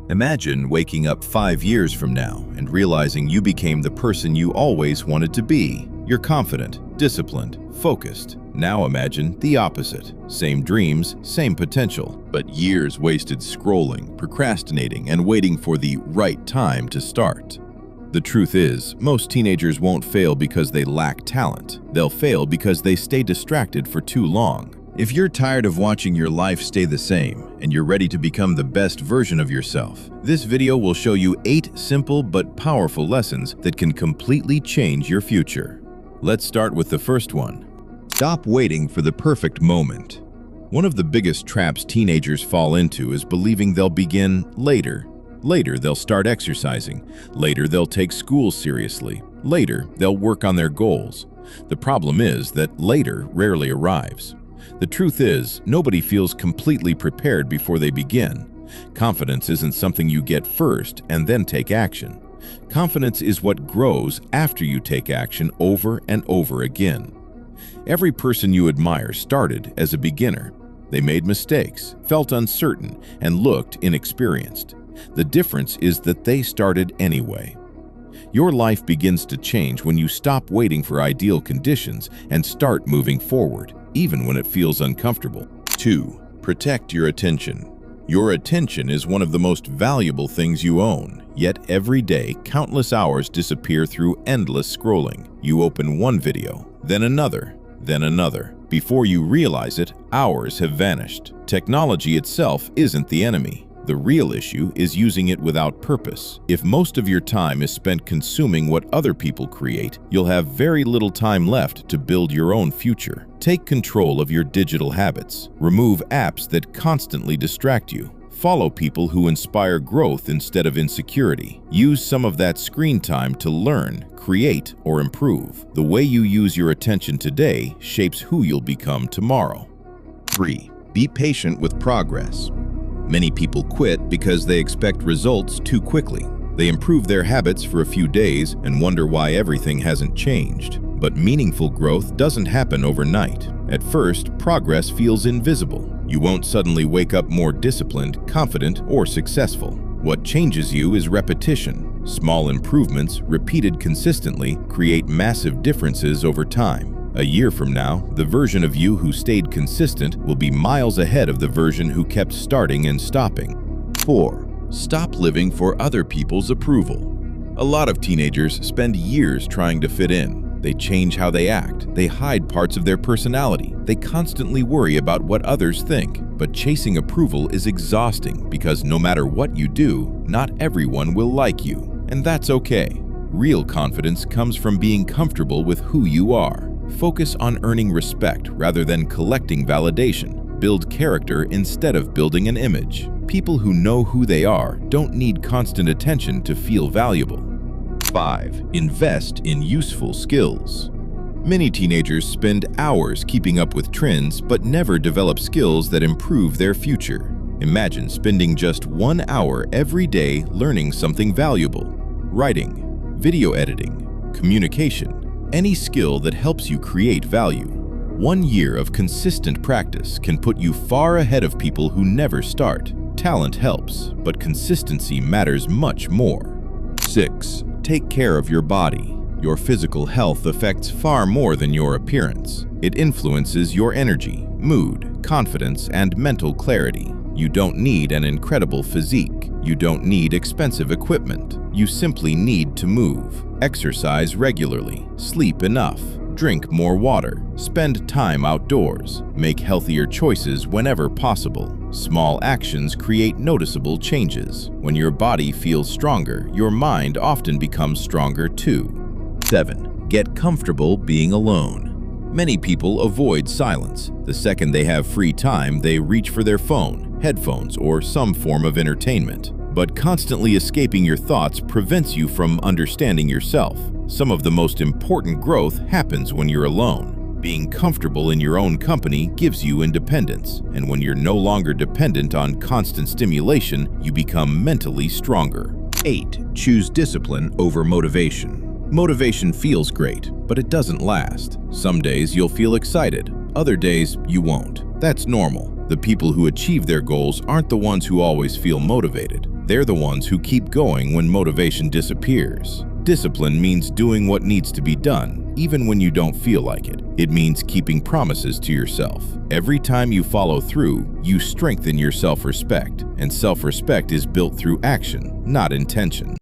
Imagine waking up 5 years from now and realizing you became the person you always wanted to be. You're confident, disciplined, focused. Now imagine the opposite. Same dreams, same potential, but years wasted scrolling, procrastinating, and waiting for the right time to start. The truth is, most teenagers won't fail because they lack talent. They'll fail because they stay distracted for too long. If you're tired of watching your life stay the same and you're ready to become the best version of yourself, this video will show you 8 simple but powerful lessons that can completely change your future. Let's start with the first one. Stop waiting for the perfect moment. One of the biggest traps teenagers fall into is believing they'll begin later. Later, they'll start exercising. Later, they'll take school seriously. Later, they'll work on their goals. The problem is that later rarely arrives. The truth is, nobody feels completely prepared before they begin. Confidence isn't something you get first and then take action. Confidence is what grows after you take action over and over again. Every person you admire started as a beginner. They made mistakes, felt uncertain, and looked inexperienced. The difference is that they started anyway. Your life begins to change when you stop waiting for ideal conditions and start moving forward, even when it feels uncomfortable. 2. Protect your attention. Your attention is one of the most valuable things you own, yet every day countless hours disappear through endless scrolling. You open one video, then another, then another. Before you realize it, hours have vanished. Technology itself isn't the enemy. The real issue is using it without purpose. If most of your time is spent consuming what other people create, you'll have very little time left to build your own future. Take control of your digital habits. Remove apps that constantly distract you. Follow people who inspire growth instead of insecurity. Use some of that screen time to learn, create, or improve. The way you use your attention today shapes who you'll become tomorrow. 3. Be patient with progress. Many people quit because they expect results too quickly. They improve their habits for a few days and wonder why everything hasn't changed. But meaningful growth doesn't happen overnight. At first, progress feels invisible. You won't suddenly wake up more disciplined, confident, or successful. What changes you is repetition. Small improvements, repeated consistently, create massive differences over time. A year from now, the version of you who stayed consistent will be miles ahead of the version who kept starting and stopping. 4. Stop living for other people's approval. A lot of teenagers spend years trying to fit in. They change how they act. They hide parts of their personality. They constantly worry about what others think. But chasing approval is exhausting because no matter what you do, not everyone will like you. And that's okay. Real confidence comes from being comfortable with who you are. Focus on earning respect rather than collecting validation. Build character instead of building an image. People who know who they are don't need constant attention to feel valuable. 5. Invest in useful skills. Many teenagers spend hours keeping up with trends but never develop skills that improve their future. Imagine spending just 1 hour every day learning something valuable. Writing, video editing, communication, any skill that helps you create value. 1 year of consistent practice can put you far ahead of people who never start. Talent helps, but consistency matters much more. 6. Take care of your body. Your physical health affects far more than your appearance. It influences your energy, mood, confidence, and mental clarity. You don't need an incredible physique. You don't need expensive equipment. You simply need to move. Exercise regularly. Sleep enough. Drink more water. Spend time outdoors. Make healthier choices whenever possible. Small actions create noticeable changes. When your body feels stronger, your mind often becomes stronger too. 7. Get comfortable being alone. Many people avoid silence. The second they have free time, they reach for their phone, headphones, or some form of entertainment. But constantly escaping your thoughts prevents you from understanding yourself. Some of the most important growth happens when you're alone. Being comfortable in your own company gives you independence, and when you're no longer dependent on constant stimulation, you become mentally stronger. 8. Choose discipline over motivation. Motivation feels great, but it doesn't last. Some days you'll feel excited, other days you won't. That's normal. The people who achieve their goals aren't the ones who always feel motivated. They're the ones who keep going when motivation disappears. Discipline means doing what needs to be done, even when you don't feel like it. It means keeping promises to yourself. Every time you follow through, you strengthen your self-respect, and self-respect is built through action, not intention.